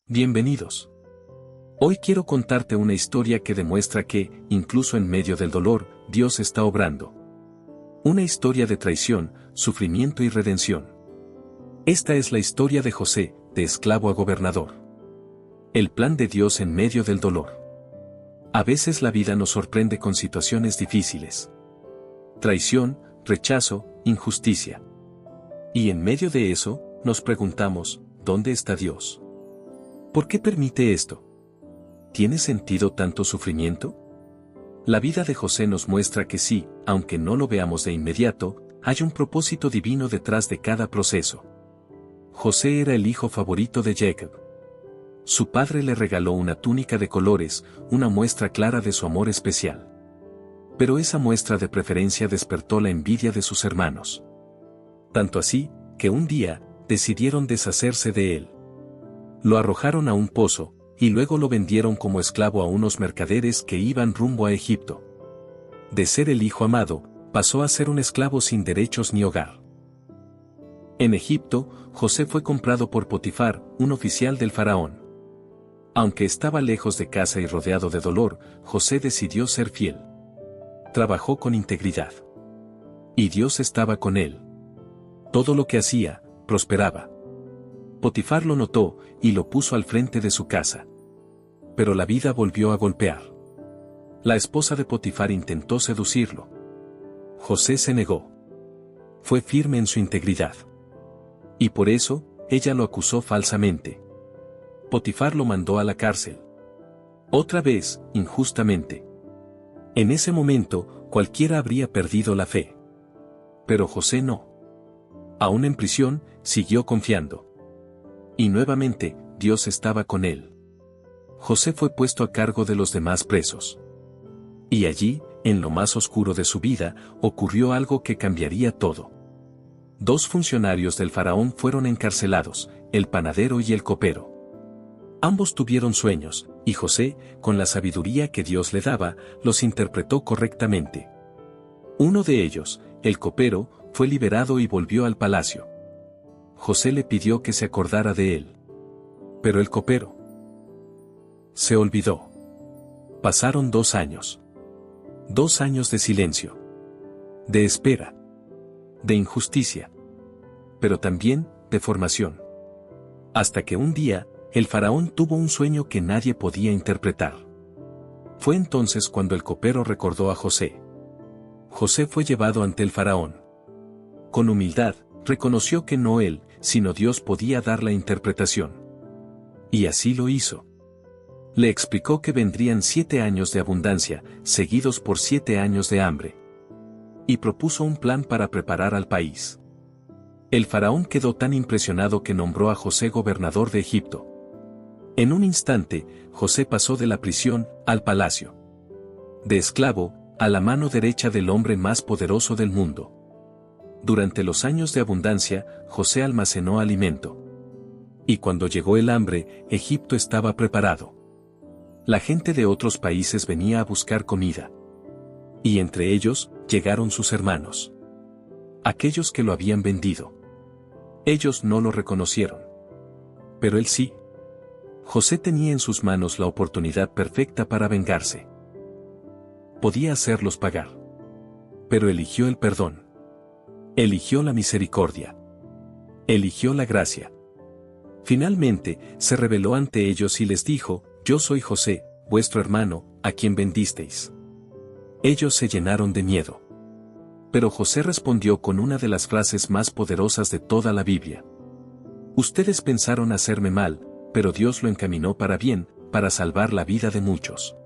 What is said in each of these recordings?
Bienvenidos. Hoy quiero contarte una historia que demuestra que, incluso en medio del dolor, Dios está obrando. Una historia de traición, sufrimiento y redención. Esta es la historia de José, de esclavo a gobernador. El plan de Dios en medio del dolor. A veces la vida nos sorprende con situaciones difíciles. Traición, rechazo, injusticia. Y en medio de eso, nos preguntamos, ¿dónde está Dios? ¿Por qué permite esto? ¿Tiene sentido tanto sufrimiento? La vida de José nos muestra que sí, aunque no lo veamos de inmediato, hay un propósito divino detrás de cada proceso. José era el hijo favorito de Jacob. Su padre le regaló una túnica de colores, una muestra clara de su amor especial. Pero esa muestra de preferencia despertó la envidia de sus hermanos. Tanto así, que un día, decidieron deshacerse de él. Lo arrojaron a un pozo, y luego lo vendieron como esclavo a unos mercaderes que iban rumbo a Egipto. De ser el hijo amado, pasó a ser un esclavo sin derechos ni hogar. En Egipto, José fue comprado por Potifar, un oficial del faraón. Aunque estaba lejos de casa y rodeado de dolor, José decidió ser fiel. Trabajó con integridad. Y Dios estaba con él. Todo lo que hacía, prosperaba. Potifar lo notó, y lo puso al frente de su casa. Pero la vida volvió a golpear. La esposa de Potifar intentó seducirlo. José se negó. Fue firme en su integridad. Y por eso, ella lo acusó falsamente. Potifar lo mandó a la cárcel. Otra vez, injustamente. En ese momento, cualquiera habría perdido la fe. Pero José no. Aún en prisión, siguió confiando. Y nuevamente, Dios estaba con él. José fue puesto a cargo de los demás presos. Y allí, en lo más oscuro de su vida, ocurrió algo que cambiaría todo. Dos funcionarios del faraón fueron encarcelados, el panadero y el copero. Ambos tuvieron sueños, y José, con la sabiduría que Dios le daba, los interpretó correctamente. Uno de ellos, el copero, fue liberado y volvió al palacio. José le pidió que se acordara de él. Pero el copero se olvidó. Pasaron 2 años. 2 años de silencio. De espera. De injusticia. Pero también, de formación. Hasta que un día, el faraón tuvo un sueño que nadie podía interpretar. Fue entonces cuando el copero recordó a José. José fue llevado ante el faraón. Con humildad, reconoció que no él, sino Dios podía dar la interpretación. Y así lo hizo. Le explicó que vendrían 7 años de abundancia, seguidos por 7 años de hambre. Y propuso un plan para preparar al país. El faraón quedó tan impresionado que nombró a José gobernador de Egipto. En un instante, José pasó de la prisión al palacio. De esclavo, a la mano derecha del hombre más poderoso del mundo. Durante los años de abundancia, José almacenó alimento. Y cuando llegó el hambre, Egipto estaba preparado. La gente de otros países venía a buscar comida. Y entre ellos, llegaron sus hermanos. Aquellos que lo habían vendido. Ellos no lo reconocieron. Pero él sí. José tenía en sus manos la oportunidad perfecta para vengarse. Podía hacerlos pagar. Pero eligió el perdón. Eligió la misericordia. Eligió la gracia. Finalmente, se reveló ante ellos y les dijo, yo soy José, vuestro hermano, a quien vendisteis. Ellos se llenaron de miedo. Pero José respondió con una de las frases más poderosas de toda la Biblia. Ustedes pensaron hacerme mal, pero Dios lo encaminó para bien, para salvar la vida de muchos.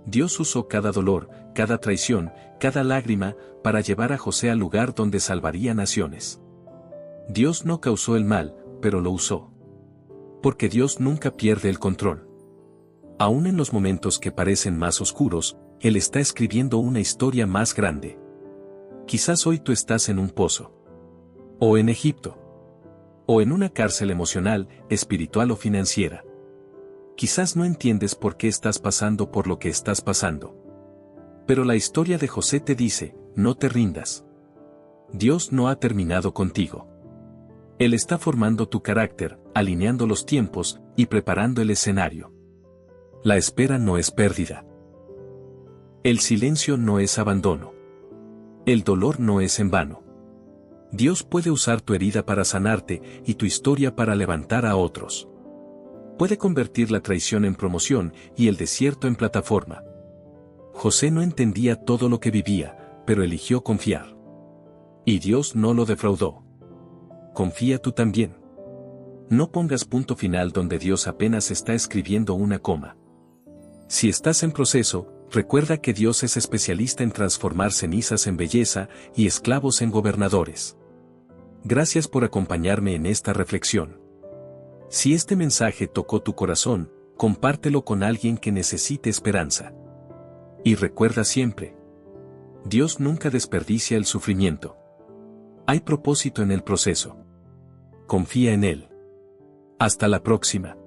Dios usó cada dolor, cada traición, cada lágrima, para llevar a José al lugar donde salvaría naciones. Dios no causó el mal, pero lo usó. Porque Dios nunca pierde el control. Aún en los momentos que parecen más oscuros, Él está escribiendo una historia más grande. Quizás hoy tú estás en un pozo. O en Egipto. O en una cárcel emocional, espiritual o financiera. Quizás no entiendes por qué estás pasando por lo que estás pasando. Pero la historia de José te dice, no te rindas. Dios no ha terminado contigo. Él está formando tu carácter, alineando los tiempos, y preparando el escenario. La espera no es pérdida. El silencio no es abandono. El dolor no es en vano. Dios puede usar tu herida para sanarte y tu historia para levantar a otros. Puede convertir la traición en promoción y el desierto en plataforma. José no entendía todo lo que vivía, pero eligió confiar. Y Dios no lo defraudó. Confía tú también. No pongas punto final donde Dios apenas está escribiendo una coma. Si estás en proceso, recuerda que Dios es especialista en transformar cenizas en belleza y esclavos en gobernadores. Gracias por acompañarme en esta reflexión. Si este mensaje tocó tu corazón, compártelo con alguien que necesite esperanza. Y recuerda siempre, Dios nunca desperdicia el sufrimiento. Hay propósito en el proceso. Confía en Él. Hasta la próxima.